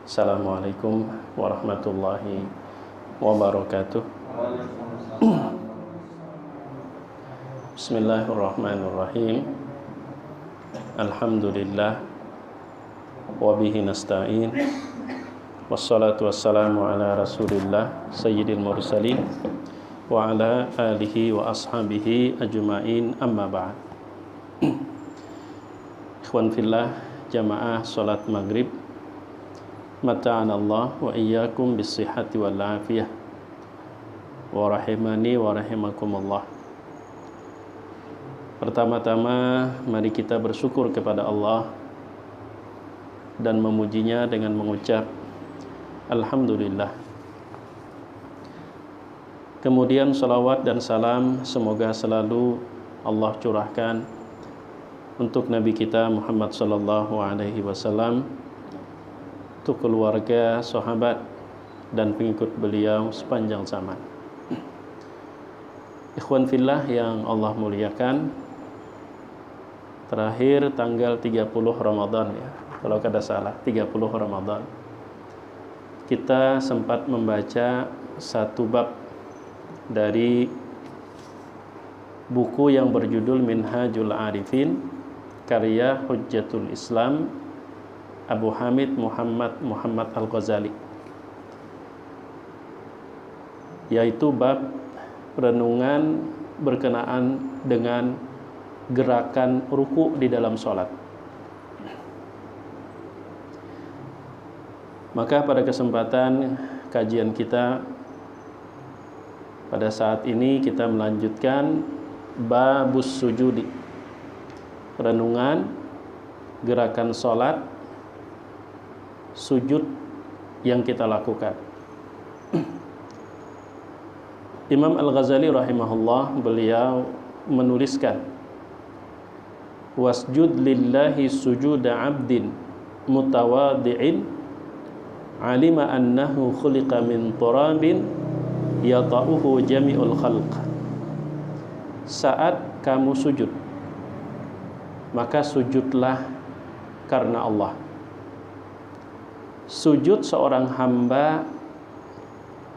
Assalamualaikum warahmatullahi wabarakatuh. Bismillahirrahmanirrahim. Alhamdulillah wabihi nasta'in. Wassalatu wassalamu ala rasulillah sayyidil mursalin wa ala alihi wa ashabihi ajma'in, amma ba'd. Ikhwan fillah, jamaah salat maghrib, mata'anallah wa iyyakum bisihhati wal afiyah wa rahimani wa rahimakumullah. Pertama-tama mari kita bersyukur kepada Allah dan memujinya dengan mengucap Alhamdulillah. Kemudian salawat dan salam semoga selalu Allah curahkan untuk Nabi kita Muhammad sallallahu alaihi wasallam, untuk keluarga, sahabat, dan pengikut beliau sepanjang zaman. Ikhwan fillah yang Allah muliakan, terakhir tanggal 30 Ramadan ya, kalau kada salah 30 Ramadan, kita sempat membaca satu bab dari buku yang berjudul Minhajul Arifin, karya Hujjatul Islam Abu Hamid Muhammad Al-Ghazali, yaitu bab renungan berkenaan dengan gerakan ruku di dalam sholat. Maka pada kesempatan kajian kita pada saat ini kita melanjutkan babus sujudi, renungan gerakan sholat, sujud yang kita lakukan. Imam Al-Ghazali rahimahullah, beliau menuliskan, wasjud lillahi sujuda abdin mutawadi'in alima annahu khuliqa min turabin yata'uhu jami'ul khalq. Saat kamu sujud, maka sujudlah karena Allah. Sujud seorang hamba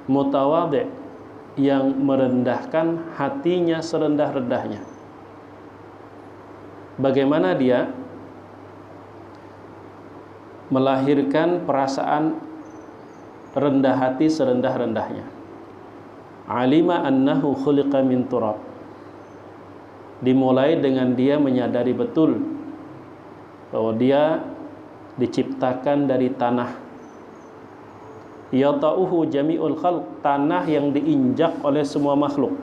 mutawadhi', yang merendahkan hatinya serendah-rendahnya. Bagaimana dia melahirkan perasaan rendah hati serendah-rendahnya? Alima annahu khuliqa min turab. Dimulai dengan dia menyadari betul bahwa dia diciptakan dari tanah. Yata'uhu jami'ul khalq, tanah yang diinjak oleh semua makhluk.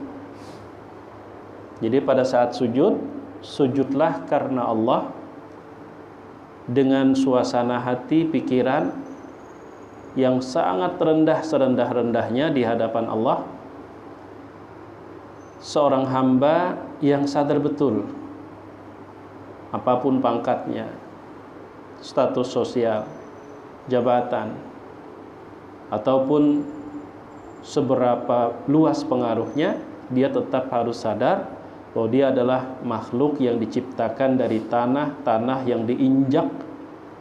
Jadi pada saat sujud, sujudlah karena Allah dengan suasana hati, pikiran yang sangat rendah serendah-rendahnya di hadapan Allah. Seorang hamba yang sadar betul, apapun pangkatnya, status sosial, jabatan, ataupun seberapa luas pengaruhnya, dia tetap harus sadar bahwa dia adalah makhluk yang diciptakan dari tanah yang diinjak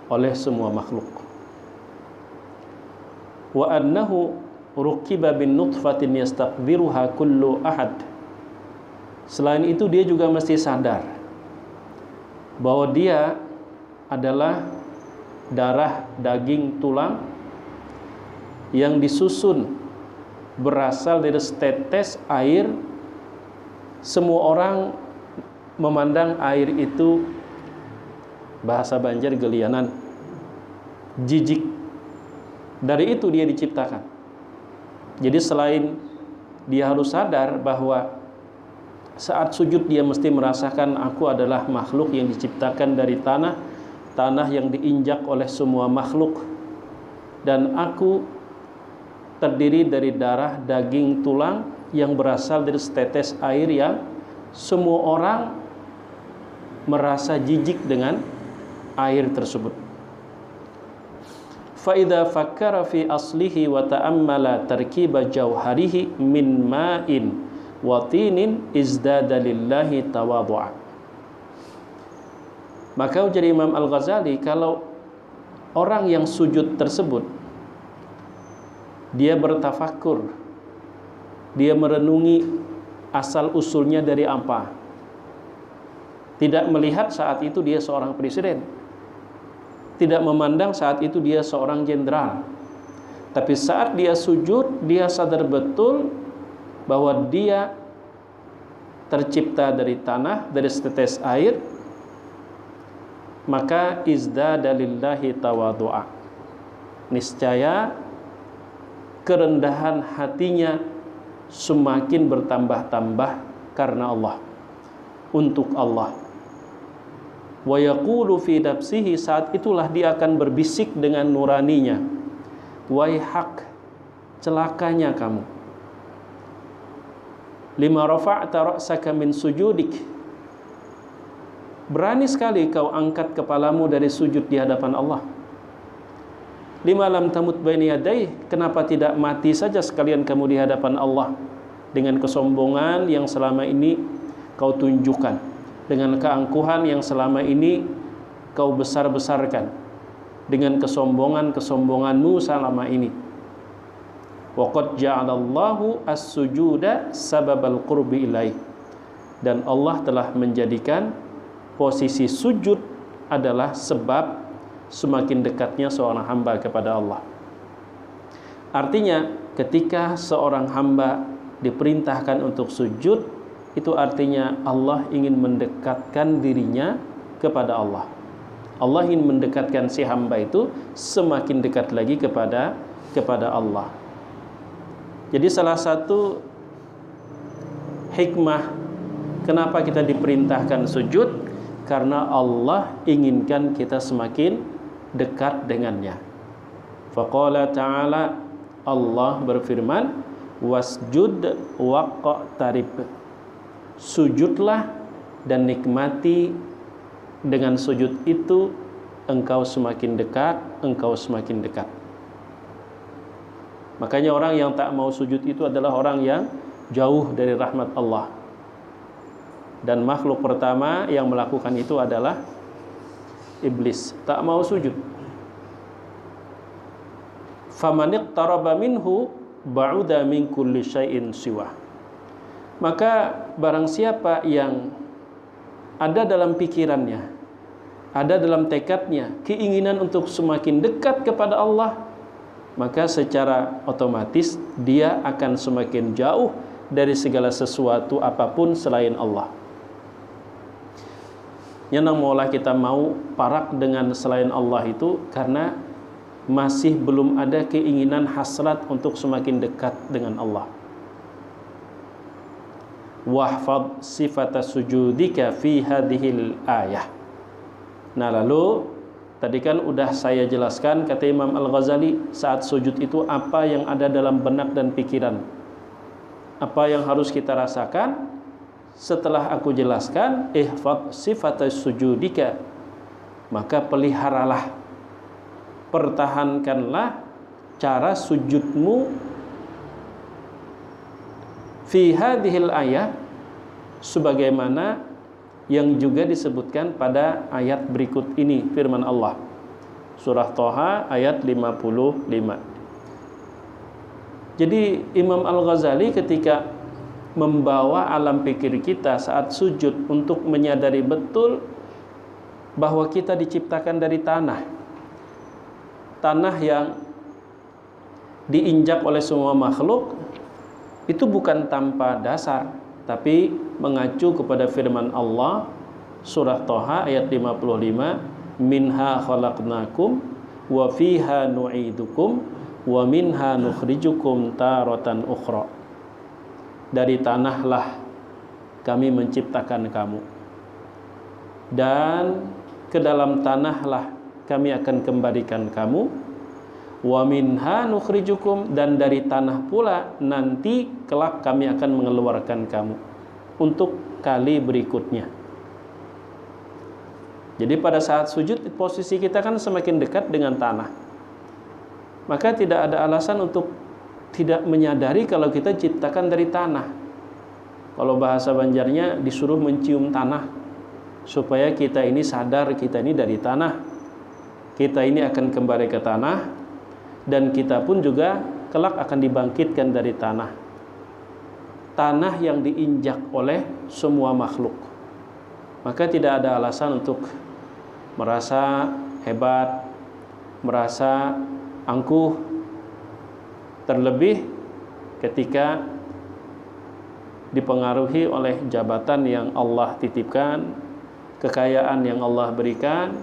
oleh semua makhluk. Wa annahu rukiba bin nutfatin yastaqdiruha kullu ahad. Selain itu dia juga mesti sadar bahwa dia adalah darah, daging, tulang yang disusun berasal dari setetes air. Semua orang memandang air itu, bahasa Banjar gelianan, jijik. Dari itu dia diciptakan. Jadi selain dia harus sadar bahwa saat sujud dia mesti merasakan, aku adalah makhluk yang diciptakan dari tanah yang diinjak oleh semua makhluk, dan aku terdiri dari darah, daging, tulang yang berasal dari setetes air yang semua orang merasa jijik dengan air tersebut. Fa idza fakkara fi aslihi wa ta'ammala tarkiba jauharihi min ma'in wa tinin izdada lillahi tawadhu'a. Maka ujar Imam Al-Ghazali, kalau orang yang sujud tersebut dia bertafakur, dia merenungi asal usulnya dari apa. Tidak melihat saat itu dia seorang presiden, tidak memandang saat itu dia seorang jenderal, tapi saat dia sujud dia sadar betul bahwa dia tercipta dari tanah, dari setetes air, maka izdada lillahi tawadu'a, niscaya kerendahan hatinya semakin bertambah-tambah karena Allah, untuk Allah. Wa yaqulu fi nafsihi, saat itulah dia akan berbisik dengan nuraninya, waihak, celakanya kamu, lima rafa'ta ra'saka min sujudik, berani sekali kau angkat kepalamu dari sujud di hadapan Allah. Lima lam tamut baini yadayh, kenapa tidak mati saja sekalian kamu di hadapan Allah dengan kesombongan yang selama ini kau tunjukkan, dengan keangkuhan yang selama ini kau besar-besarkan, dengan kesombonganmu selama ini. Wa qad ja'alallahu as-sujuda sababal qurbi ilaih, dan Allah telah menjadikan posisi sujud adalah sebab semakin dekatnya seorang hamba kepada Allah. Artinya ketika seorang hamba diperintahkan untuk sujud, itu artinya Allah ingin mendekatkan dirinya kepada Allah. Allah ingin mendekatkan si hamba itu semakin dekat lagi kepada Allah. Jadi salah satu hikmah kenapa kita diperintahkan sujud, karena Allah inginkan kita semakin dekat dengannya. Faqala ta'ala, Allah berfirman, wasjud waqtarib, sujudlah dan nikmati, dengan sujud itu engkau semakin dekat, engkau semakin dekat. Makanya orang yang tak mau sujud itu adalah orang yang jauh dari rahmat Allah. Dan makhluk pertama yang melakukan itu adalah iblis, tak mau sujud. Famaniqtaraba minhu ba'uda min kulli syai'in siwa. Maka barang siapa yang ada dalam pikirannya, ada dalam tekadnya keinginan untuk semakin dekat kepada Allah, maka secara otomatis dia akan semakin jauh dari segala sesuatu apapun selain Allah. Yang maulah kita mau parak dengan selain Allah itu karena masih belum ada keinginan hasrat untuk semakin dekat dengan Allah. Wahfad sifata sujudika fi hadhil ayah. Nah, lalu tadi kan udah saya jelaskan, kata Imam Al-Ghazali, saat sujud itu apa yang ada dalam benak dan pikiran, apa yang harus kita rasakan. Setelah aku jelaskan ihfad sifata sujudika, maka peliharalah, pertahankanlah cara sujudmu fi hadhil ayah, sebagaimana yang juga disebutkan pada ayat berikut ini, firman Allah surah Thaha ayat 55. Jadi Imam Al-Ghazali ketika membawa alam pikir kita saat sujud untuk menyadari betul bahwa kita diciptakan dari tanah yang diinjak oleh semua makhluk, itu bukan tanpa dasar, tapi mengacu kepada firman Allah surah Thaha ayat 55, minha khalaqnakum wa fiha nu'idukum wa minha nukhrijukum taratan ukhra. Dari tanahlah kami menciptakan kamu, dan ke dalam tanahlah kami akan kembalikan kamu. Wa minha nukhrijukum, dan dari tanah pula nanti kelak kami akan mengeluarkan kamu untuk kali berikutnya. Jadi pada saat sujud posisi kita kan semakin dekat dengan tanah, maka tidak ada alasan untuk tidak menyadari kalau kita ciptakan dari tanah. Kalau bahasa Banjarnya disuruh mencium tanah, supaya kita ini sadar kita ini dari tanah. Kita ini akan kembali ke tanah, dan kita pun juga kelak akan dibangkitkan dari tanah. Tanah yang diinjak oleh semua makhluk. Maka tidak ada alasan untuk merasa hebat, merasa angkuh, terlebih ketika dipengaruhi oleh jabatan yang Allah titipkan, kekayaan yang Allah berikan,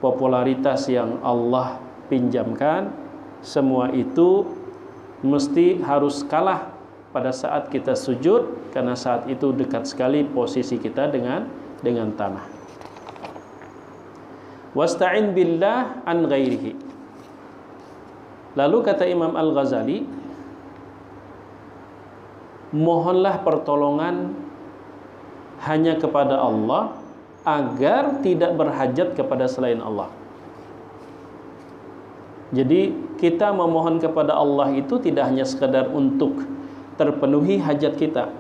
popularitas yang Allah pinjamkan. Semua itu mesti harus kalah pada saat kita sujud, karena saat itu dekat sekali posisi kita dengan tanah. Wasta'in billah an ghairihi. Lalu kata Imam Al-Ghazali, mohonlah pertolongan hanya kepada Allah agar tidak berhajat kepada selain Allah. Jadi kita memohon kepada Allah itu tidak hanya sekadar untuk terpenuhi hajat kita,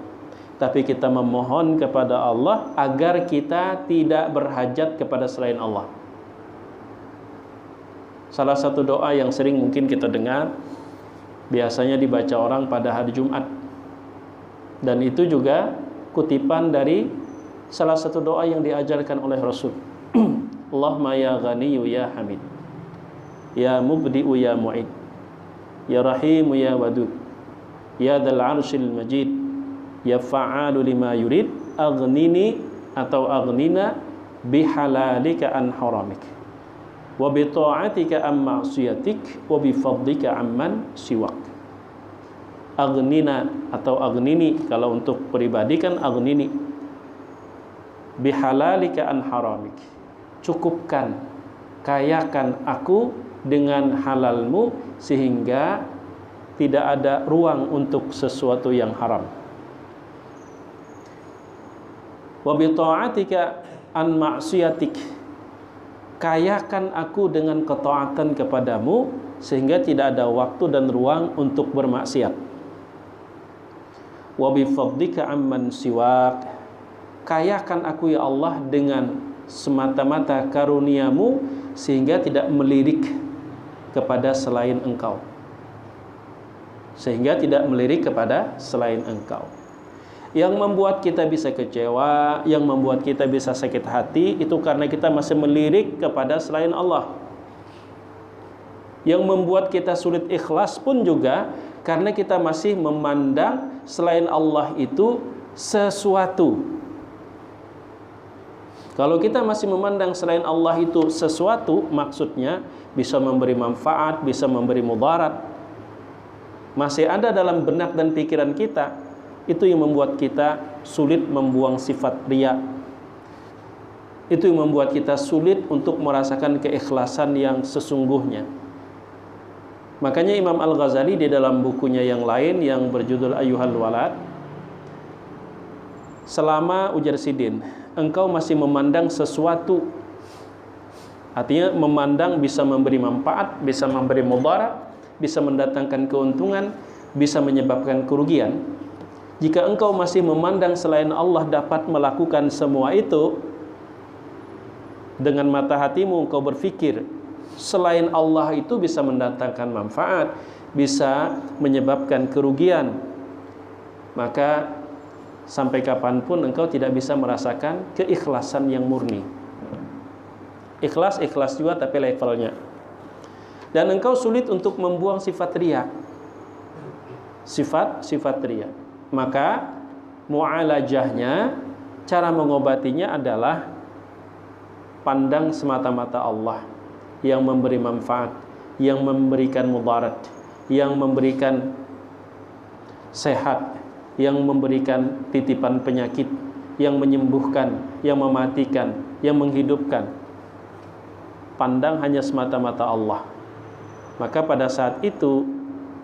tapi kita memohon kepada Allah agar kita tidak berhajat kepada selain Allah. Salah satu doa yang sering mungkin kita dengar, biasanya dibaca orang pada hari Jumat, dan itu juga kutipan dari salah satu doa yang diajarkan oleh Rasul. Allahumma ya Ghaniyu ya Hamid, ya Mubdi'u ya Mu'id, ya Rahimu ya Wadud, ya Dzal Arsyil Majid, ya Fa'alu lima yurid, aghnini atau aghnina bihalalika an haramik, wa bi ta'atika am ma'siyatik, wa bi fadlika amman siwak. Aghnina atau aghnini, kalau untuk pribadi kan aghnini, bihalalika an haramik, cukupkan, kayakan aku dengan halalmu sehingga tidak ada ruang untuk sesuatu yang haram. Wa bi ta'atika an ma'siyatik, kayakan aku dengan ketaatan kepadamu sehingga tidak ada waktu dan ruang untuk bermaksiat. Wa bi fadlika amman siwak, kayakan aku ya Allah dengan semata-mata karuniamu sehingga tidak melirik kepada selain engkau. Sehingga tidak melirik kepada selain engkau. Yang membuat kita bisa kecewa, yang membuat kita bisa sakit hati, itu karena kita masih melirik kepada selain Allah. Yang membuat kita sulit ikhlas pun juga karena kita masih memandang selain Allah itu sesuatu. Kalau kita masih memandang selain Allah itu sesuatu, maksudnya bisa memberi manfaat, bisa memberi mudarat, masih ada dalam benak dan pikiran kita, itu yang membuat kita sulit membuang sifat riya. Itu yang membuat kita sulit untuk merasakan keikhlasan yang sesungguhnya. Makanya Imam Al-Ghazali di dalam bukunya yang lain yang berjudul Ayyuhal Walad, selama ujar sidin engkau masih memandang sesuatu, artinya memandang bisa memberi manfaat, bisa memberi mudarat, bisa mendatangkan keuntungan, bisa menyebabkan kerugian. Jika engkau masih memandang selain Allah dapat melakukan semua itu, dengan mata hatimu engkau berpikir selain Allah itu bisa mendatangkan manfaat, bisa menyebabkan kerugian, maka sampai kapanpun engkau tidak bisa merasakan keikhlasan yang murni. Ikhlas juga tapi levelnya. Dan engkau sulit untuk membuang sifat riya. Sifat riya. Maka mu'alajahnya, cara mengobatinya adalah pandang semata-mata Allah yang memberi manfaat, yang memberikan mudarat, yang memberikan sehat, yang memberikan titipan penyakit, yang menyembuhkan, yang mematikan, yang menghidupkan. Pandang hanya semata-mata Allah. Maka pada saat itu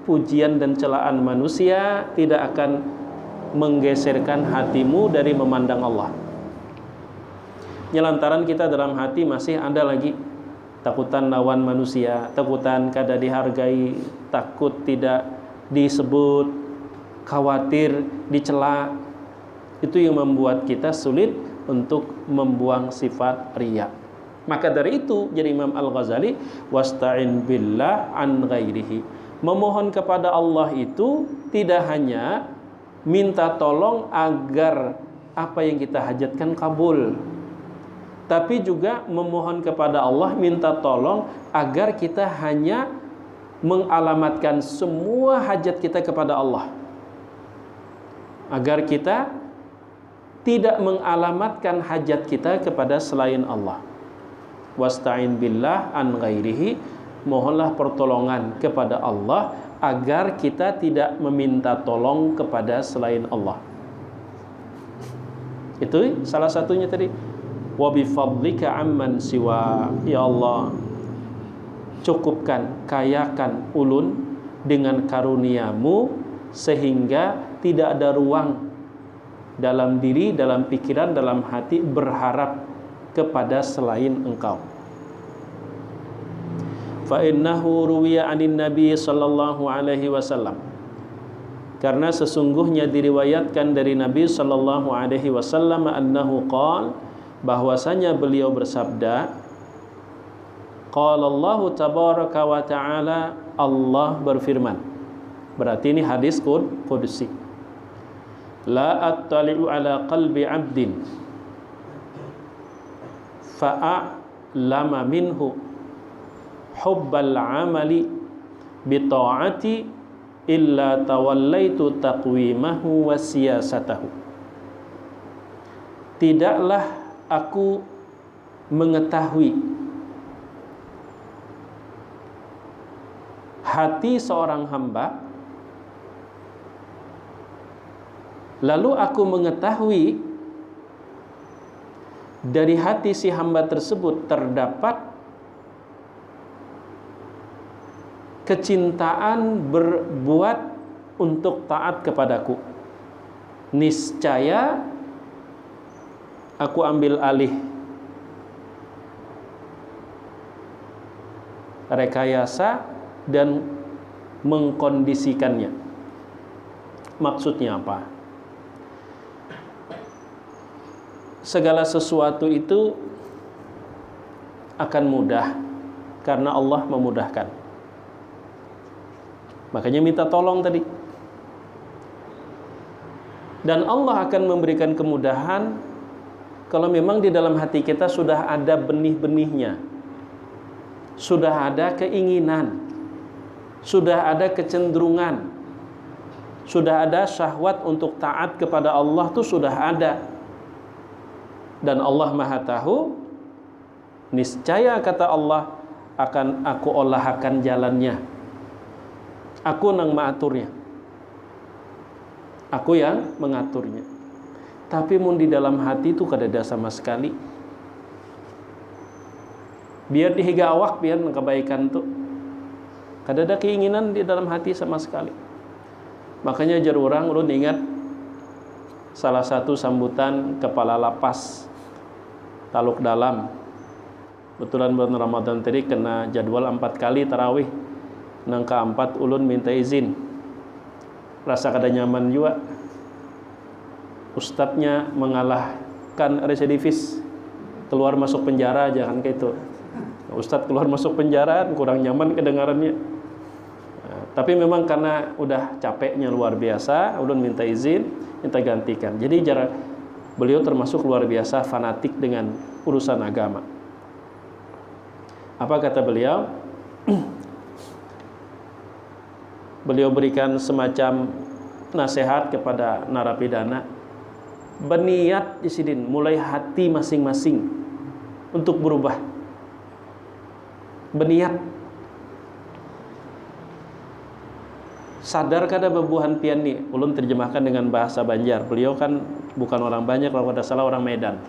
pujian dan celaan manusia tidak akan menggeserkan hatimu dari memandang Allah. Lantaran kita dalam hati masih ada lagi takutan lawan manusia, takutan kada dihargai, takut tidak disebut, khawatir dicela. Itu yang membuat kita sulit untuk membuang sifat riya. Maka dari itu jadi Imam Al-Ghazali, wasta'in billah an ghairihi. Memohon kepada Allah itu tidak hanya minta tolong agar apa yang kita hajatkan kabul, tapi juga memohon kepada Allah, minta tolong agar kita hanya mengalamatkan semua hajat kita kepada Allah, agar kita tidak mengalamatkan hajat kita kepada selain Allah. Wasta'in billah an ghairihi, mohonlah pertolongan kepada Allah agar kita tidak meminta tolong kepada selain Allah. Itu salah satunya tadi. Wa bi fadlika amman siwa, ya Allah, cukupkan, kayakan ulun dengan karuniamu sehingga tidak ada ruang dalam diri, dalam pikiran, dalam hati berharap kepada selain engkau. Fa innahu ruwiya 'anin nabi sallallahu alaihi wasallam, karena sesungguhnya diriwayatkan dari Nabi sallallahu alaihi wasallam annahu qala, bahwasanya beliau bersabda, qala Allah tabaraka wa taala, Allah berfirman. Berarti ini hadis qudsi. La attali'u ala qalbi 'abdin fa'alama minhu hubbal amali bita'ati illa tawallaitu taqwimahu wa siyasatahu. Tidaklah aku mengetahui hati seorang hamba, lalu aku mengetahui dari hati si hamba tersebut terdapat kecintaan berbuat untuk taat kepadaku, niscaya aku ambil alih rekayasa dan mengkondisikannya. Maksudnya apa? Segala sesuatu itu akan mudah karena Allah memudahkan. Makanya minta tolong tadi. Dan Allah akan memberikan kemudahan kalau memang di dalam hati kita sudah ada benih-benihnya, sudah ada keinginan, sudah ada kecenderungan, sudah ada syahwat untuk taat kepada Allah, itu sudah ada. Dan Allah Maha Tahu, niscaya kata Allah akan aku olahkan jalannya. Aku yang mengaturnya. Aku yang mengaturnya. Tapi mun di dalam hati itu kada ada sama sekali. Biar dihiga awak, biar kebaikan tuh. Kada ada keinginan di dalam hati sama sekali. Makanya jar urang ulun ingat salah satu sambutan kepala lapas Taluk Dalam. Betulan bulan Ramadan tadi kena jadwal 4 kali tarawih. Nang keempat ulun minta izin. Rasa kada nyaman juga. Ustadznya mengalahkan residivis, keluar masuk penjara, jangan kayak itu. Ustadz keluar masuk penjara kurang nyaman kedengarannya. Tapi memang karena udah capeknya luar biasa, ulun minta izin, minta gantikan. Jadi beliau termasuk luar biasa fanatik dengan urusan agama. Apa kata beliau? Beliau berikan semacam nasihat kepada narapidana. Berniat di sini mulai hati masing-masing untuk berubah. Berniat. Sadar kada bebuhan pian ni, ulun terjemahkan dengan bahasa Banjar. Beliau kan bukan orang Banjar, kalau kada salah orang Medan.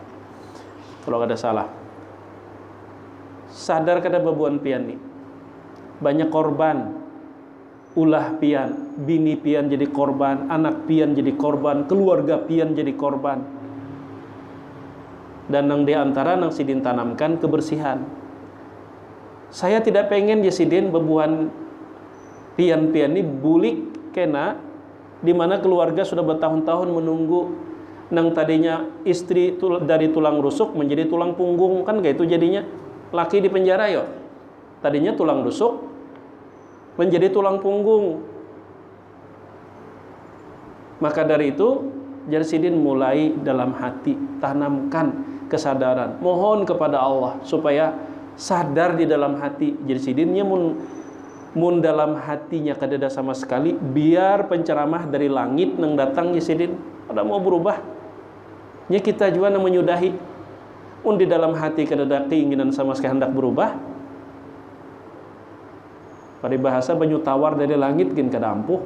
Kalau kada salah. Sadar kada bebuhan pian ni. Banyak korban. Ulah pian, bini pian jadi korban, anak pian jadi korban, keluarga pian jadi korban. Dan nang diantara nang sidin tanamkan kebersihan. Saya tidak pengen ya sidin bebuhan pian-pian ini bulik kena, di mana keluarga sudah bertahun-tahun menunggu, nang tadinya istri dari tulang rusuk menjadi tulang punggung, kan kayak itu jadinya. laki di penjara yo. Tadinya tulang rusuk menjadi tulang punggung. Maka dari itu Jar Sidin mulai dalam hati tanamkan kesadaran, mohon kepada Allah supaya sadar di dalam hati Jar Sidinnya mun dalam hatinya kadada sama sekali, biar penceramah dari langit nang datang Jar Sidin ada mau berubah. Nya kita juga nang menyudahi. Un di dalam hati kadada keinginan sama sekali hendak berubah. Pada bahasa banyu tawar dari langit gin kada ampuh.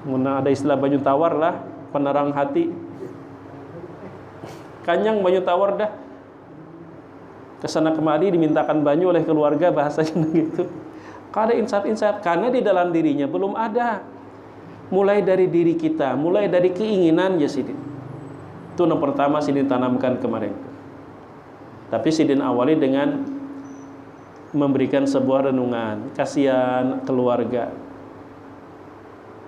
Mun ada istilah banyu tawar lah, penerang hati. Kanyang banyu tawar dah. Kesana kemari dimintakan banyu oleh keluarga, bahasanya gitu. Kada insaf-insaf karena di dalam dirinya belum ada. Mulai dari diri kita, mulai dari keinginan ya Sidin. Itu yang pertama Sidin tanamkan kemarin. Tapi Sidin awali dengan memberikan sebuah renungan. Kasihan keluarga,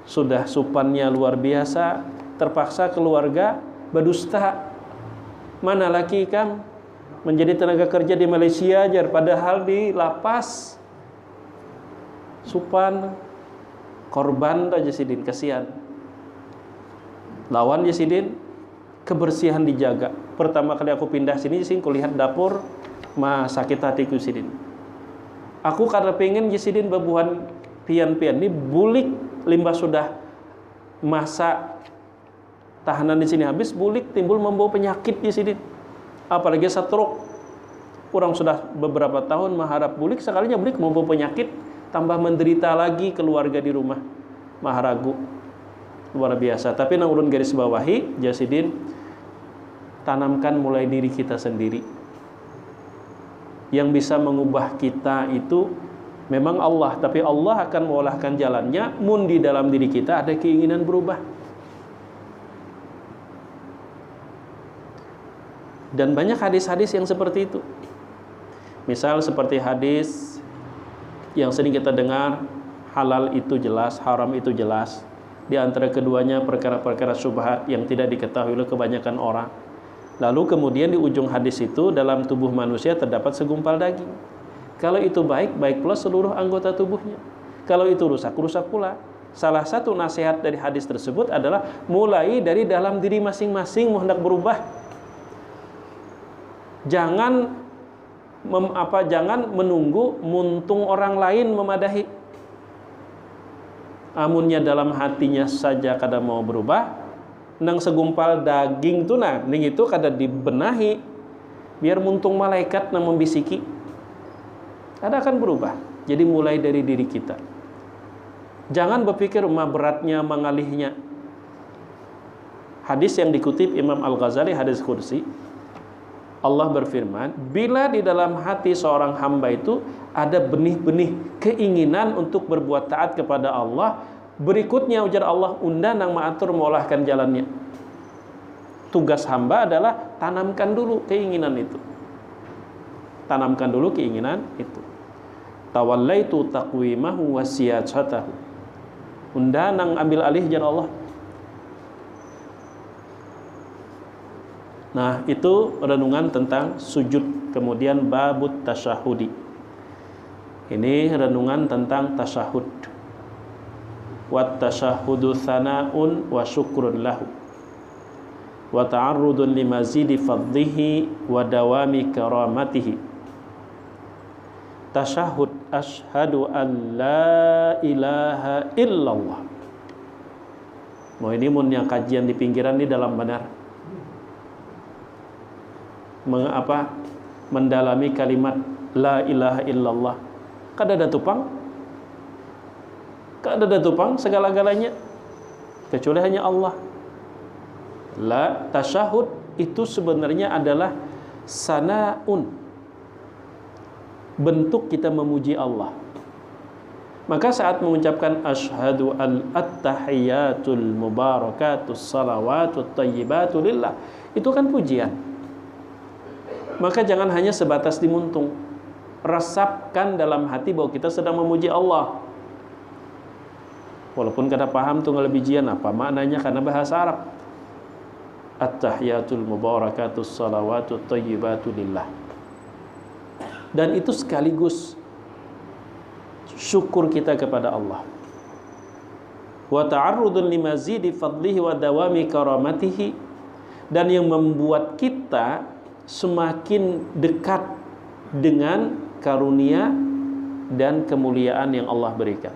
sudah supannya luar biasa, terpaksa keluarga berdusta. Mana laki kam menjadi tenaga kerja di Malaysia aja, padahal di lapas. Supan korban aja Sidin, kasihan. Lawan ya Sidin, kebersihan dijaga. Pertama kali aku pindah sini sih, kulihat dapur mah sakit hatiku Sidin. Aku karena pengen Sidin babuhan pian-pian ini bulik, limbah sudah masa tahanan di sini habis, bulik timbul membawa penyakit Sidin. Apalagi stroke. Orang sudah beberapa tahun mengharap bulik, sekalinya bulik membawa penyakit, tambah menderita lagi keluarga di rumah. Maharagu. Luar biasa. Tapi nang ulun garis bawahi, Sidin, tanamkan mulai diri kita sendiri. Yang bisa mengubah kita itu memang Allah, tapi Allah akan mengolahkan jalannya mun di dalam diri kita ada keinginan berubah. Dan banyak hadis-hadis yang seperti itu. Misal seperti hadis yang sering kita dengar, halal itu jelas, haram itu jelas. Di antara keduanya perkara-perkara syubhat yang tidak diketahui oleh kebanyakan orang. Lalu kemudian di ujung hadis itu, dalam tubuh manusia terdapat segumpal daging. Kalau itu baik, baik pula seluruh anggota tubuhnya. Kalau itu rusak, rusak pula. Salah satu nasihat dari hadis tersebut adalah mulai dari dalam diri masing-masing hendak berubah. Jangan menunggu muntung orang lain memadahi. Amunnya dalam hatinya saja kada mau berubah, nang segumpal daging tu ning itu kada dibenahi, biar muntung malaikat nang membisiki, ada akan berubah. Jadi mulai dari diri kita. Jangan berpikir beratnya mengalihnya. Hadis yang dikutip Imam Al-Ghazali, hadis kursi, Allah berfirman, bila di dalam hati seorang hamba itu ada benih-benih keinginan untuk berbuat taat kepada Allah, berikutnya ujar Allah, undang nang maatur mengolahkan jalannya. Tugas hamba adalah tanamkan dulu keinginan itu. Tanamkan dulu keinginan itu. Tawallaitu taqwimahu wa siyasatahu. Undang nang ambil alih jar Allah. Nah, itu renungan tentang sujud. Kemudian babut tasyahudi. Ini renungan tentang tasyahud. Wat tasyahudu tsana'un wa syukrun lahu. Wa ta'arrudun limazidi fadlihi wa dawami karamatihi. Tasyahud, asyhadu an la ilaha illallah. Mau ini mun yang kajian di pinggiran ini dalam benar. Mendalami kalimat la ilaha illallah. Kada ada tupang segala-galanya kecuali hanya Allah. La tasyahud itu sebenarnya adalah sana'un, bentuk kita memuji Allah. Maka saat mengucapkan asyhadu at-tahiyyatul mubarakatus salawatut thayyibatu lillah, itu kan pujian. Maka jangan hanya sebatas dimuntung. Resapkan dalam hati bahwa kita sedang memuji Allah. Walaupun kada paham tunggal bijian apa maknanya karena bahasa Arab. At-tahiyyatul mubarakatus salawatut thayyibatu lillah. Dan itu sekaligus syukur kita kepada Allah. Wa ta'arrudun limazidi fadlihi wa dawami karamatihi, dan yang membuat kita semakin dekat dengan karunia dan kemuliaan yang Allah berikan.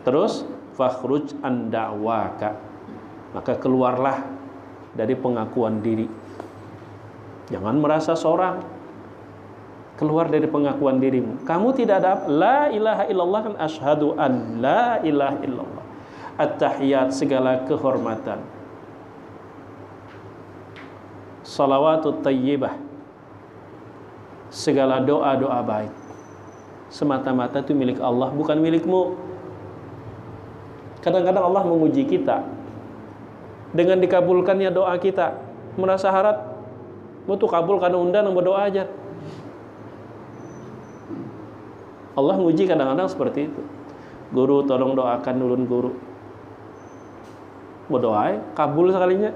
Terus fakhruj an da'waka, maka keluarlah dari pengakuan diri. Jangan merasa seorang, keluar dari pengakuan dirimu. Kamu tidak ada la ilaha illallah, kan asyhadu an la ilaha illallah. At-tahiyat, segala kehormatan. Salawatut tayyibah, segala doa-doa baik, semata-mata itu milik Allah, bukan milikmu. Kadang-kadang Allah menguji kita dengan dikabulkannya doa kita. Merasa harap butuh kabul karena undang berdoa aja. Allah menguji kadang-kadang seperti itu. Guru tolong doakan ulun guru. Berdoa kabul sekalinya.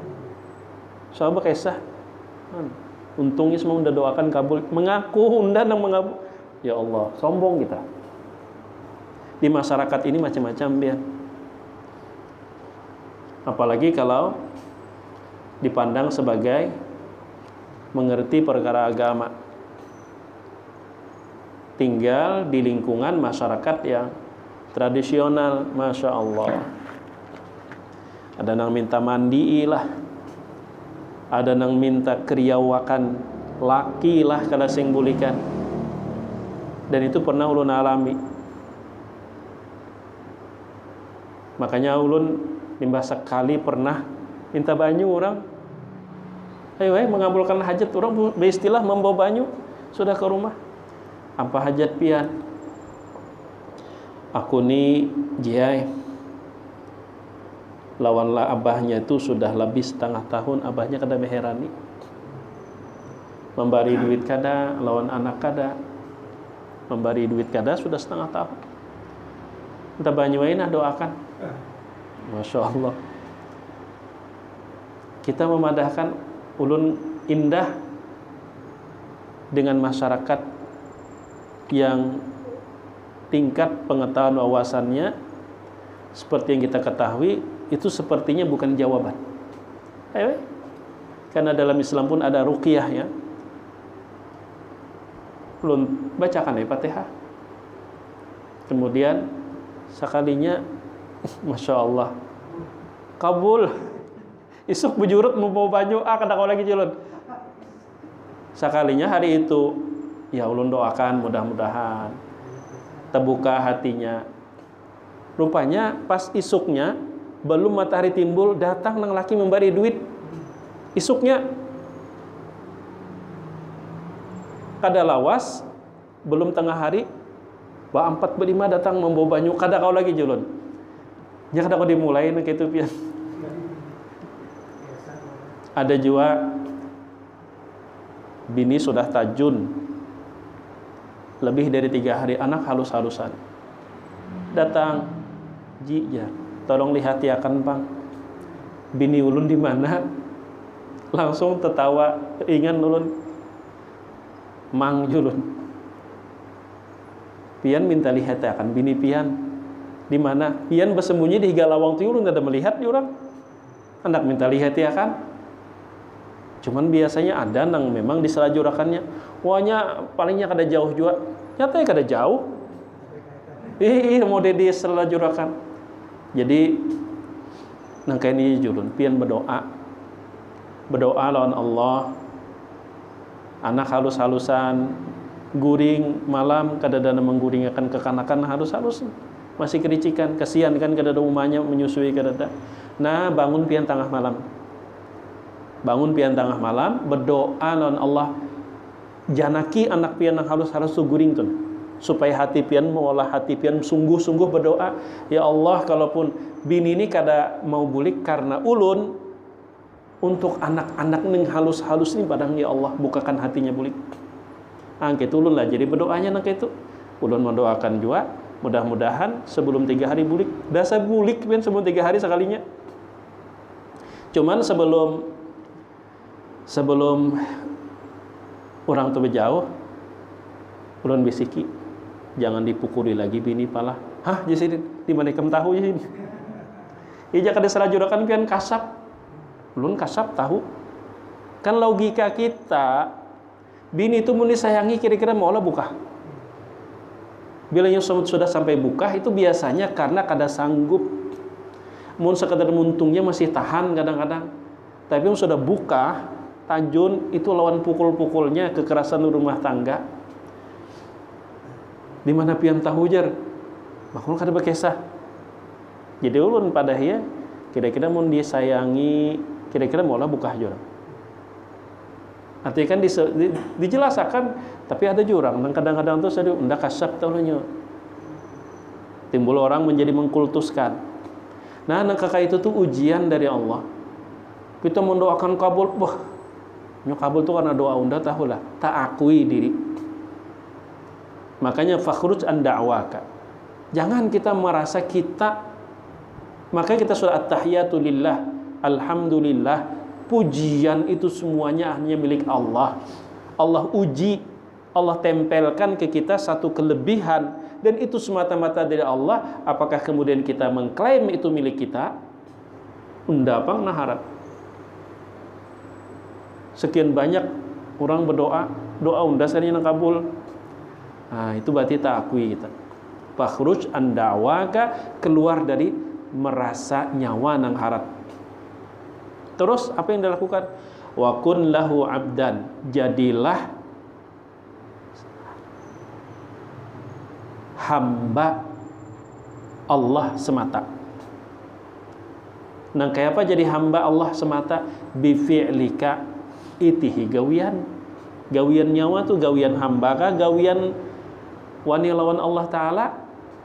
Sahabat kisah. Untungnya semua udah doakan kabul. Mengaku undang dan mengabul. Ya Allah, sombong kita. Di masyarakat ini macam-macam biar. Apalagi kalau dipandang sebagai mengerti perkara agama, tinggal di lingkungan masyarakat yang tradisional. Masya Allah, ada yang minta mandi lah, ada yang minta kriawakan laki lah kada sing bulikan, dan itu pernah ulun alami. Makanya ulun limbah sekali pernah minta banyu orang, ayo mengabulkan hajat orang, beristilah membawa banyu sudah ke rumah. Apa hajat pian? Aku ni jai lawanlah abahnya itu sudah lebih setengah tahun, abahnya kada meherani, memberi duit kada, lawan anak kada, memberi duit kada sudah setengah tahun. Minta banyu aina doakan. Masya Allah, kita memadahkan ulun indah dengan masyarakat yang tingkat pengetahuan wawasannya seperti yang kita ketahui, itu sepertinya bukan jawaban. Karena dalam Islam pun ada ruqyah ya. Ulun bacakan Fatihah, kemudian sekalinya Masya Allah kabul, isuk bujurut mau banyu kada kau lagi jalan. Sekalinya hari itu ya ulun doakan mudah-mudahan terbuka hatinya. Rupanya pas isuknya belum matahari timbul, datang nang laki memberi duit. Isuknya kada lawas, belum tengah hari Ba 4-5 datang membawa banyu, kada kau lagi julun. Ya kada kau dimulai nak itu pian. Ada juga bini sudah tajun lebih dari 3 hari, anak halus-halusan. Datang, ji ya, tolong lihat ya kan bang, bini ulun di mana? Langsung tertawa, ingat ulun, mang julun. Pian minta lihat ya kan, bini pian di mana? Pian bersembunyi di higa lawang tu ulun ada melihat di orang. Anak minta lihat ya kan. Cuman biasanya ada nang memang diselajurakannya. Wahnya palingnya kada jauh juga. Nyatanya kada jauh. Mau di selajurakan. Jadi nang kayak ini julun pian berdoa. Berdoa lawan Allah. Anak halus-halusan, guring malam kada dana mengguringakan kekanakan halus-halus. Masih kericikan, kasihan kan kada ada umahnya menyusui kada ada. Nah, bangun pian tengah malam. Bangun pian tengah malam, berdoa lawan Allah. Janaki anak pian nang halus-halus tu guring tun. Supaya hati pian mengolah hati pian sungguh-sungguh berdoa, ya Allah, kalaupun bini ini kada mau bulik karena ulun, untuk anak-anak neng halus-halus ini padang ya Allah bukakan hatinya bulik. Angkat ulun lah jadi berdoanya nak itu. Ulun mendoakan juga mudah-mudahan sebelum 3 hari bulik. Dasa bulik pian sebelum 3 hari sekalinya. Cuman sebelum Orang tuh jauh, ulun bisiki, jangan dipukuli lagi bini pala. Hah, jadi di mana kem tahu jadi? Ija kada serajurakan pian kasap, ulun kasap tahu. Kan logika kita, bini itu muni sayangi kira-kira mau lah buka. Bila yang sudah sampai buka itu biasanya karena kada sanggup. Mun sekadar muntungnya masih tahan kadang-kadang. Tapi yang sudah buka, tajun itu lawan pukul-pukulnya kekerasan rumah tangga. Di mana pian tahu jar? Makanya kada berkisah. Jadi ulun pada ya, kira-kira mun disayangi, kira-kira mau lah buka jurang. Artinya kan dijelaskan, tapi ada jurang. Dan kadang-kadang tuh saya ndak kasap tahunya. Timbul orang menjadi mengkultuskan. Nah, kakak itu tuh ujian dari Allah. Kita mendoakan kabul, wah, kabul tuh karena doa unda tahulah, tak akui diri. Makanya fakhruj an da'waka. Jangan kita merasa kita, makanya kita sudah at-tahiyatu lillah, alhamdulillah, pujian itu semuanya hanya milik Allah. Allah uji, Allah tempelkan ke kita satu kelebihan, dan itu semata-mata dari Allah. Apakah kemudian kita mengklaim itu milik kita? Undapang naharap. Sekian banyak orang berdoa, doa unda sering kabul. Nah, itu berarti tak akui kita. Fakhruj an da'waka, keluar dari merasa nyawa nang harap. Terus apa yang dilakukan? Wa kun lahu abdan, jadilah hamba Allah semata. Nah, kayak apa jadi hamba Allah semata? Bi fi'lika itihi gawian. Gawian nyawa tuh gawian hamba kah? Gawian wani lawan Allah Ta'ala,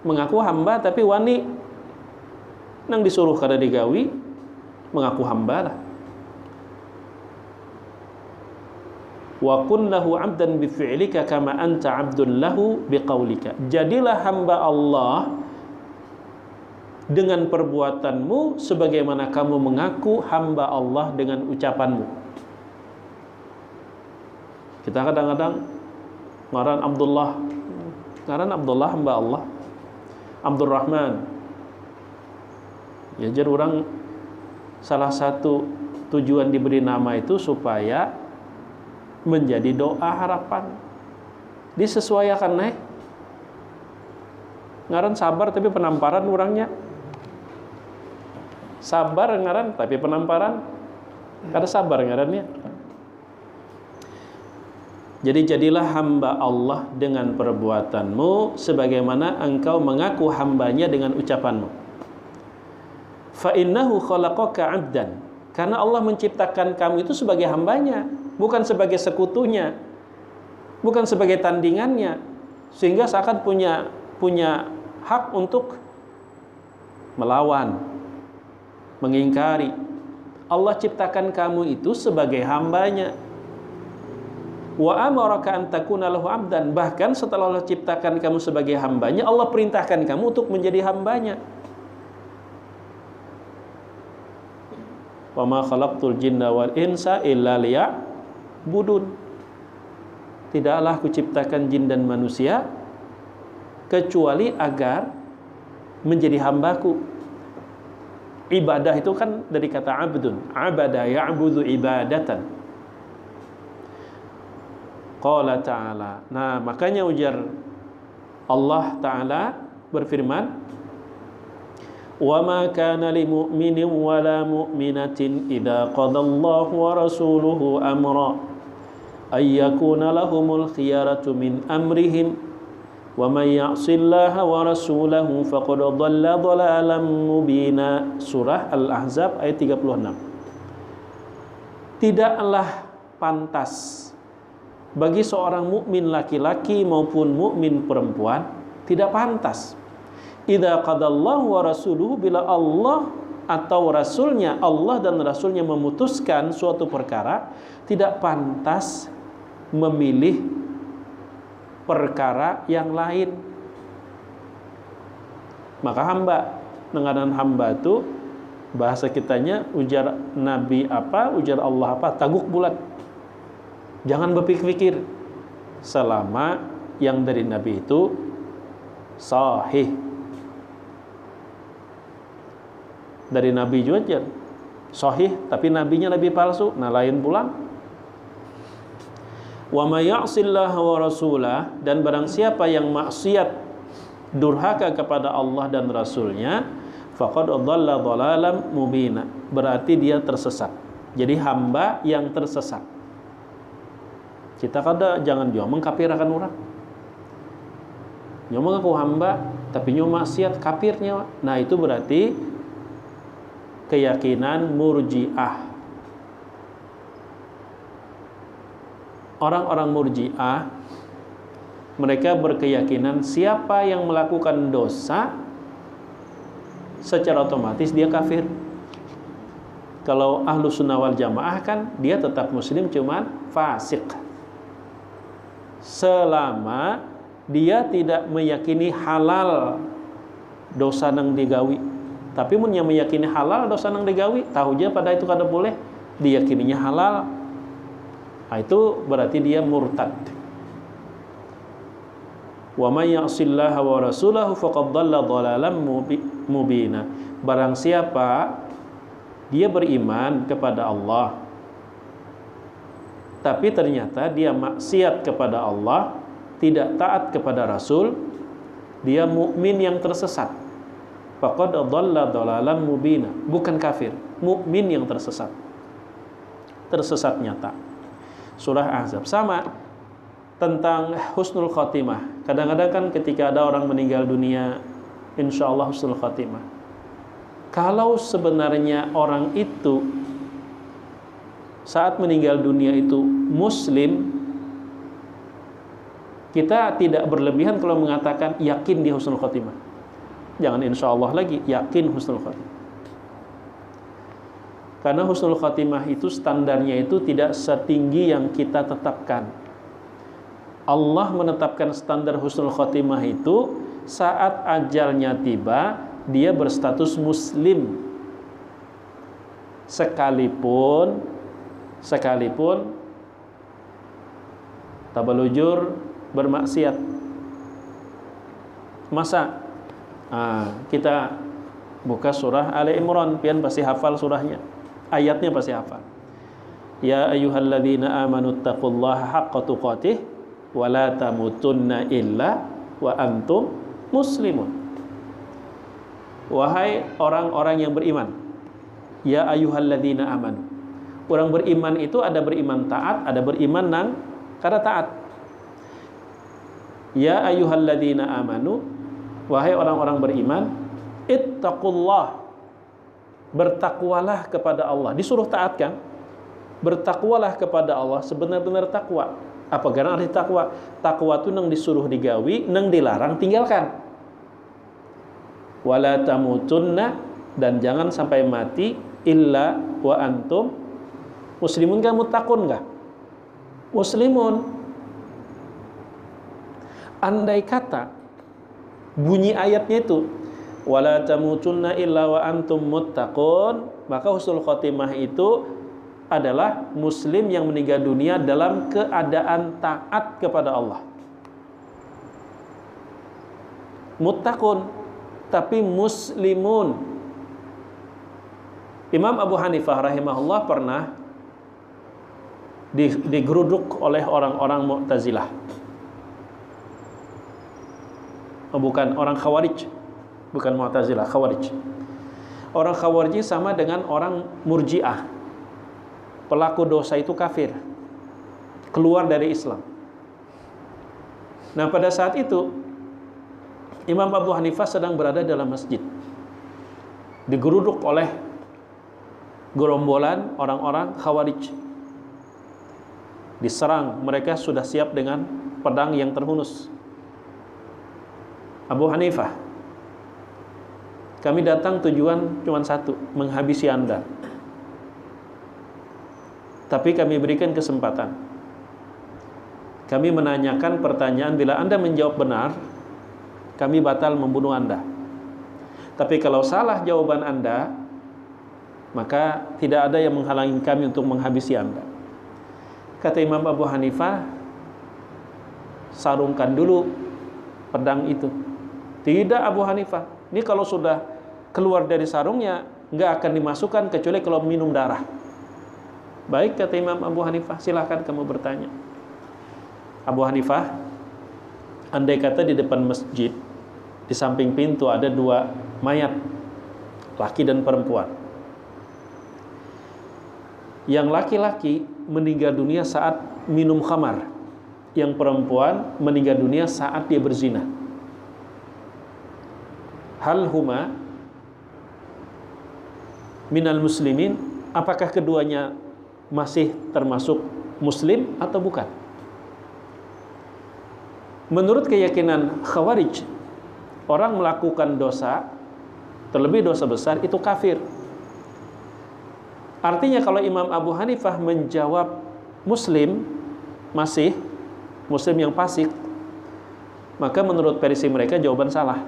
mengaku hamba tapi wani nang disuruh kada digawi, mengaku hamba lah. Wa kun lahu 'abdan bi fi'lika kama anta 'abdun lahu bi qaulika. Jadilah hamba Allah dengan perbuatanmu sebagaimana kamu mengaku hamba Allah dengan ucapanmu. Kita kadang-kadang ngaran Abdullah hamba Allah, Abdurrahman. Ya, jadi orang salah satu tujuan diberi nama itu supaya menjadi doa harapan. Disesuaikan naik. Ngaran sabar tapi penamparan orangnya. Sabar ngaran tapi penamparan. Kada sabar ngarannya. Jadi jadilah hamba Allah dengan perbuatanmu sebagaimana engkau mengaku hambanya dengan ucapanmu. Fa innahu khalaqaka 'abdan. Karena Allah menciptakan kamu itu sebagai hambanya, bukan sebagai sekutunya, bukan sebagai tandingannya, sehingga seakan punya hak untuk melawan, mengingkari. Allah ciptakan kamu itu sebagai hambanya. Wa amaraka an takuna lahu 'abdan. Bahkan setelah Allah ciptakan kamu sebagai hambanya, Allah perintahkan kamu untuk menjadi hambanya. Wa ma khalaqtul jinna wal insa illa liya'budun. Tidaklah kuciptakan jin dan manusia kecuali agar menjadi hambaku. Ibadah itu kan dari kata abdun. Abada ya'budu ibadatan. Qala ta'ala. Nah, makanya ujar Allah Ta'ala berfirman, wa ma kana li mu'minin wa la mu'minatin idza qadallahu wa rasuluhu amra ay yakuna lahumul khiyaratu min amrihim wa may ya'sillaha wa rasulahu faqad dhalla dhalalan mubina. Surah Al-Ahzab ayat 36. Tidaklah pantas bagi seorang mukmin laki-laki maupun mukmin perempuan, tidak pantas. Idza qadallahu wa rasuluhu, bila Allah atau rasulnya, Allah dan rasulnya memutuskan suatu perkara, tidak pantas memilih perkara yang lain. Maka hamba, dengan hamba itu bahasa kitanya ujar Nabi apa, ujar Allah apa, taguk bulat. Jangan berpikir-pikir selama yang dari Nabi itu sahih. Dari Nabi juga sahih, tapi nabinya nabi palsu, nah lain pula. Wa may ya'sillaha wa rasulah, dan barang siapa yang maksiat durhaka kepada Allah dan Rasulnya, faqad dhalla dhalalan mubina, berarti dia tersesat. Jadi hamba yang tersesat. Kita kada jangan juga mengkafirkan orang. Nyo mengaku hamba tapi nyo maksiat, kafirnya. Nah, itu berarti keyakinan Murji'ah. Orang-orang Murji'ah, mereka berkeyakinan siapa yang melakukan dosa secara otomatis dia kafir. Kalau ahlu sunnah wal jamaah kan dia tetap muslim, cuman fasik selama dia tidak meyakini halal dosa nang digawi. Tapi mun yang meyakini halal dosa nang digawi, tahu aja pada itu kada boleh, diyakininya halal, nah, itu berarti dia murtad. Wa may ya'sillaha wa rasulahu faqad dhalla dhalalan mubina. Barang siapa dia beriman kepada Allah tapi ternyata dia maksiat kepada Allah, tidak taat kepada Rasul, dia mukmin yang tersesat. Faqad dhalla dhalalan mubina, bukan kafir, mukmin yang tersesat. Tersesat nyata. Surah Ahzab sama tentang husnul khatimah. Kadang-kadang kan ketika ada orang meninggal dunia, insyaallah husnul khatimah. Kalau sebenarnya orang itu saat meninggal dunia itu muslim, kita tidak berlebihan kalau mengatakan yakin dia husnul khatimah. Jangan insyaallah lagi, yakin husnul khatimah. Karena husnul khatimah itu standarnya itu tidak setinggi yang kita tetapkan. Allah menetapkan standar husnul khatimah itu saat ajalnya tiba, dia berstatus muslim. Sekalipun tabalujur bermaksiat. Masa kita buka surah Ali Imran, pian pasti hafal surahnya, ayatnya pasti hafal. Ya ayyuhalladzina amanu taqullaha haqqa tuqatih wa la tamutunna illa wa antum muslimun. Wahai orang-orang yang beriman, ya ayyuhalladzina amanu. Orang beriman itu ada beriman taat, ada beriman nang kada taat. Ya ayyuhalladzina amanu, wahai orang-orang beriman, ittaqullah, bertakwalah kepada Allah. Disuruh taat kan? Bertakwalah kepada Allah sebenar-benar takwa. Apa gara arti takwa? Takwa itu nang disuruh digawi, nang dilarang tinggalkan. Wala tamutunna, dan jangan sampai mati illa wa antum muslimun. Kan muttaqun enggak? Muslimun. Andai kata bunyi ayatnya itu wala tamutunna illa wa antum muttaqun, maka husnul khotimah itu adalah muslim yang meninggal dunia dalam keadaan taat kepada Allah. Muttaqun tapi muslimun. Imam Abu Hanifah rahimahullah pernah digeruduk oleh orang-orang Mu'tazilah. Bukan orang Khawarij, bukan Mu'tazilah, Khawarij. Orang Khawarij sama dengan orang Murji'ah. Pelaku dosa itu kafir, keluar dari Islam. Nah, pada saat itu Imam Abu Hanifah sedang berada dalam masjid, digeruduk oleh gerombolan orang-orang Khawarij. Diserang, mereka sudah siap dengan pedang yang terhunus. Abu Hanifah, kami datang tujuan cuma satu, menghabisi Anda. Tapi kami berikan kesempatan. Kami menanyakan pertanyaan, bila Anda menjawab benar, kami batal membunuh Anda. Tapi kalau salah jawaban Anda, maka tidak ada yang menghalangi kami untuk menghabisi Anda. Kata Imam Abu Hanifah, sarungkan dulu pedang itu. Tidak Abu Hanifah, ini kalau sudah keluar dari sarungnya nggak akan dimasukkan kecuali kalau minum darah. Baik, kata Imam Abu Hanifah, silahkan kamu bertanya. Abu Hanifah, andai kata di depan masjid, di samping pintu ada dua mayat, laki dan perempuan. Yang laki-laki meninggal dunia saat minum khamar, yang perempuan meninggal dunia saat dia berzina. Hal huma minal muslimin, apakah keduanya masih termasuk muslim atau bukan? Menurut keyakinan Khawarij, orang melakukan dosa, terlebih dosa besar, itu kafir. Artinya kalau Imam Abu Hanifah menjawab muslim, masih muslim yang fasik, maka menurut versi mereka jawaban salah.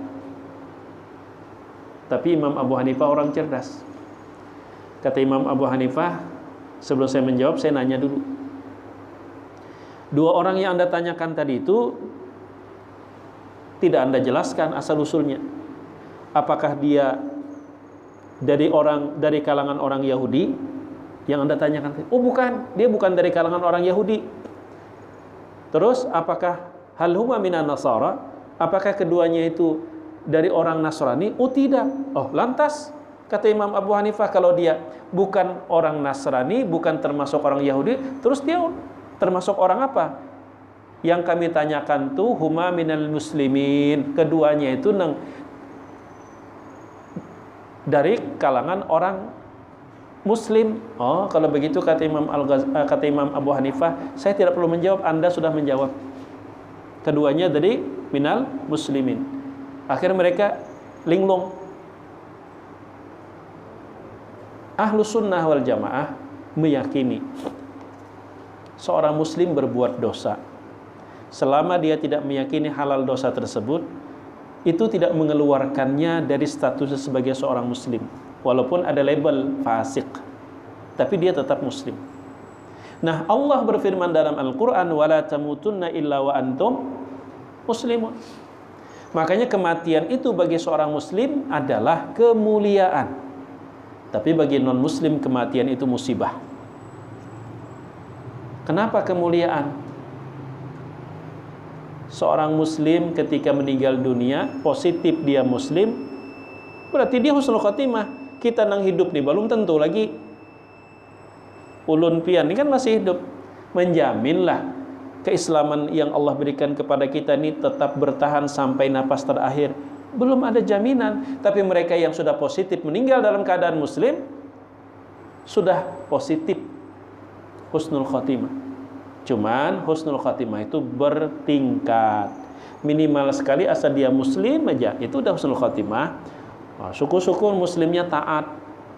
Tapi Imam Abu Hanifah orang cerdas. Kata Imam Abu Hanifah, sebelum saya menjawab, saya nanya dulu. Dua orang yang Anda tanyakan tadi itu tidak Anda jelaskan asal-usulnya. Apakah dia dari kalangan orang Yahudi yang Anda tanyakan? Oh bukan, dia bukan dari kalangan orang Yahudi. Terus apakah hal huma minan Nasara? Apakah keduanya itu dari orang Nasrani? Oh tidak. Oh lantas kata Imam Abu Hanifah, kalau dia bukan orang Nasrani, bukan termasuk orang Yahudi, terus dia termasuk orang apa? Yang kami tanyakan tuh huma minal muslimin, keduanya itu dari kalangan orang muslim. Oh, kalau begitu kata Imam Abu Hanifah, saya tidak perlu menjawab, Anda sudah menjawab. Keduanya dari minal muslimin. Akhirnya mereka linglung. Ahlus sunnah wal jamaah meyakini seorang muslim berbuat dosa, selama dia tidak meyakini halal dosa tersebut, itu tidak mengeluarkannya dari statusnya sebagai seorang muslim. Walaupun ada label fasik, tapi dia tetap muslim. Nah, Allah berfirman dalam Al-Quran, وَلَا تَمُوتُنَّ إِلَّا وَأَنْتُمْ muslimun. Makanya kematian itu bagi seorang muslim adalah kemuliaan. Tapi bagi non-muslim kematian itu musibah. Kenapa kemuliaan? Seorang muslim ketika meninggal dunia, positif dia muslim, berarti dia husnul khotimah. Kita nang hidup nih, belum tentu lagi ulun pian ini kan masih hidup. Menjaminlah keislaman yang Allah berikan kepada kita ini tetap bertahan sampai napas terakhir. Belum ada jaminan. Tapi mereka yang sudah positif meninggal dalam keadaan muslim, sudah positif husnul khotimah. Cuman husnul khatimah itu bertingkat. Minimal sekali asal dia muslim aja, itu udah husnul khatimah. Syukur-syukur muslimnya taat.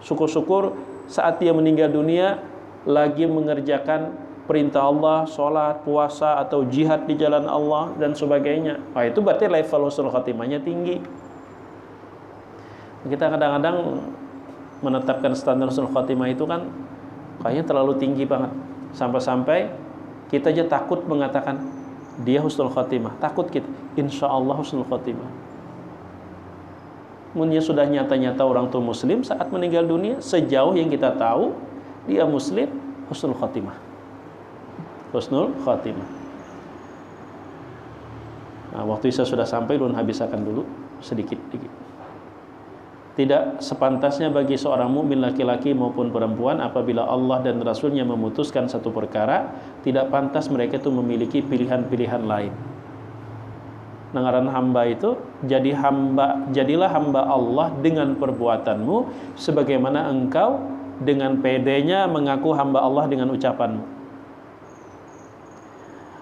Syukur-syukur saat dia meninggal dunia lagi mengerjakan perintah Allah, sholat, puasa, atau jihad di jalan Allah, dan sebagainya. Itu berarti level husnul khatimahnya tinggi. Kita kadang-kadang menetapkan standar husnul khatimah itu kan kayaknya terlalu tinggi banget. Sampai-sampai kita aja takut mengatakan dia husnul khatimah. Takut kita, insya Allah husnul khatimah. Mungkin sudah nyata-nyata orang tua muslim saat meninggal dunia, sejauh yang kita tahu dia muslim, husnul khatimah. Husnul khatimah. Nah, waktu Isya sudah sampai, ulun habiskan dulu sedikit. Tidak sepantasnya bagi seorang mukmin laki-laki maupun perempuan apabila Allah dan Rasulnya memutuskan satu perkara, tidak pantas mereka itu memiliki pilihan-pilihan lain. Ngaran hamba itu, jadilah hamba Allah dengan perbuatanmu, sebagaimana engkau dengan pedenya mengaku hamba Allah dengan ucapanmu.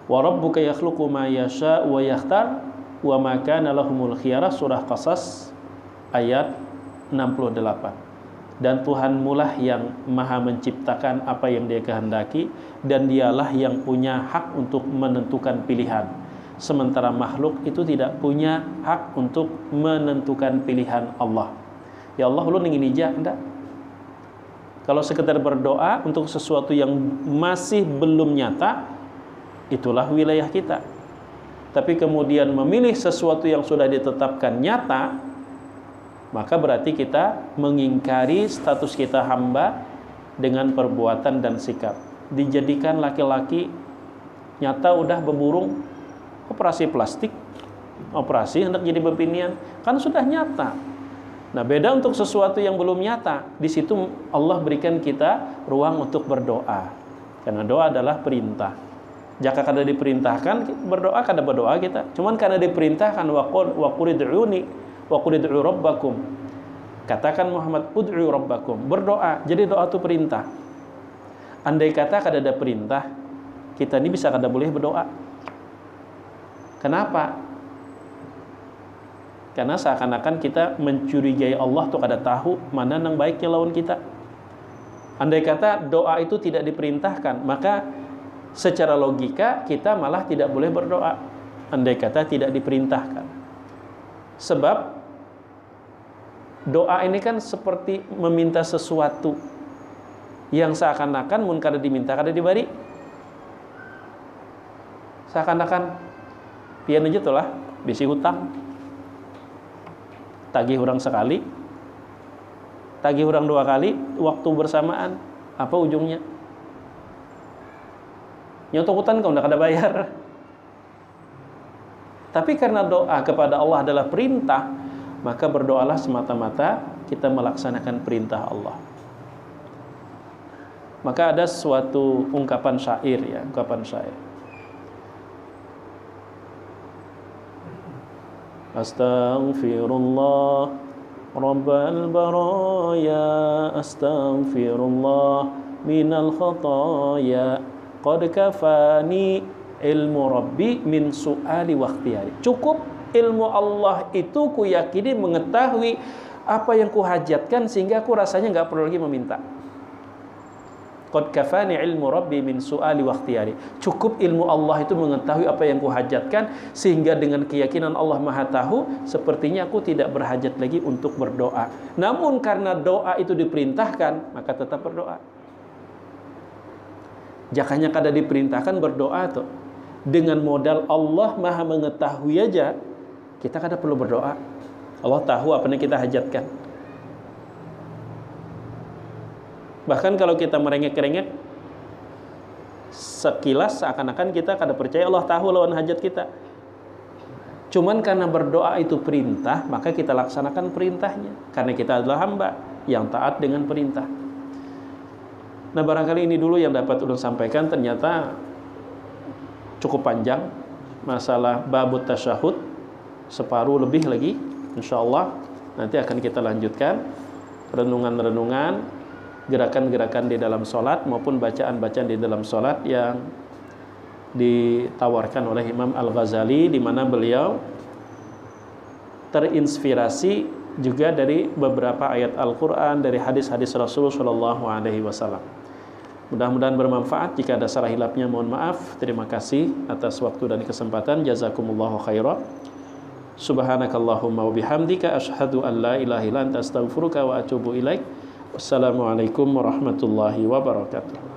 Wa rabbuka yakhluqu ma yasha wa yakhtar wa ma kana lahumul khiyarah, surah Qasas ayat 68. Dan Tuhanmu lah yang maha menciptakan apa yang dia kehendaki, dan dialah yang punya hak untuk menentukan pilihan, sementara makhluk itu tidak punya hak untuk menentukan pilihan Allah. Ya Allah, lu ingin ijah enggak? Kalau sekedar berdoa untuk sesuatu yang masih belum nyata, itulah wilayah kita. Tapi kemudian memilih sesuatu yang sudah ditetapkan nyata, maka berarti kita mengingkari status kita hamba dengan perbuatan dan sikap. Dijadikan laki-laki nyata udah berburung, operasi plastik, operasi hendak jadi bebinian, kan sudah nyata. Nah, beda untuk sesuatu yang belum nyata. Di situ Allah berikan kita ruang untuk berdoa. Karena doa adalah perintah. Jika kada diperintahkan berdoa, kada berdoa kita. Cuman karena diperintahkan wa qul ud'uni wa qul ud'u rabbakum. Katakan Muhammad, ud'u rabbakum, berdoa. Jadi doa itu perintah. Andai kata kada ada perintah, kita ini bisa kada boleh berdoa. Kenapa? Karena seakan-akan kita mencurigai Allah tuh kada tahu mana yang baiknya lawan kita. Andai kata doa itu tidak diperintahkan, maka secara logika kita malah tidak boleh berdoa. Andai kata tidak diperintahkan. Sebab doa ini kan seperti meminta sesuatu yang seakan-akan mun kada diminta kada diberi. Seakan-akan pian aja tuh lah, bisi hutang. Tagih orang sekali, tagih orang 2 kali, waktu bersamaan, apa ujungnya? Nyotok hutang kau ndak ada bayar. Tapi karena doa kepada Allah adalah perintah, maka berdoalah semata-mata kita melaksanakan perintah Allah. Maka ada suatu ungkapan syair ya, ungkapan syair. Astaghfirullah Rabbal baraya, astaghfirullah minal khataya, qad kafani ilmu rabbi min su'ali wa ikhtiyari. Cukup ilmu Allah itu ku yakini mengetahui apa yang ku hajatkan sehingga aku rasanya enggak perlu lagi meminta. Qad kafani ilmu rabbi min su'ali wa ikhtiyari. Cukup ilmu Allah itu mengetahui apa yang ku hajatkan sehingga dengan keyakinan Allah Maha tahu, sepertinya aku tidak berhajat lagi untuk berdoa. Namun karena doa itu diperintahkan, maka tetap berdoa. Jakanya kada diperintahkan berdoa tuh. Dengan modal Allah Maha mengetahui aja, kita kada perlu berdoa. Allah tahu apa yang kita hajatkan. Bahkan kalau kita merengek-rengek, sekilas seakan-akan kita kada percaya Allah tahu lawan hajat kita. Cuman karena berdoa itu perintah, maka kita laksanakan perintahnya. Karena kita adalah hamba yang taat dengan perintah. Nah, barangkali ini dulu yang dapat ulun sampaikan. Ternyata cukup panjang masalah babut tasyahud, separuh lebih lagi. InsyaAllah nanti akan kita lanjutkan renungan-renungan, gerakan-gerakan di dalam sholat maupun bacaan-bacaan di dalam sholat yang ditawarkan oleh Imam Al-Ghazali, di mana beliau terinspirasi juga dari beberapa ayat Al-Quran, dari hadis-hadis Rasulullah SAW. Mudah-mudahan bermanfaat. Jika ada salah hilapnya mohon maaf. Terima kasih atas waktu dan kesempatan. Jazakumullahu khairan. Subhanakallahumma wa bihamdika asyhadu an la ilaha illa anta astaghfiruka wa atubu ilaik. Wassalamualaikum warahmatullahi wabarakatuh.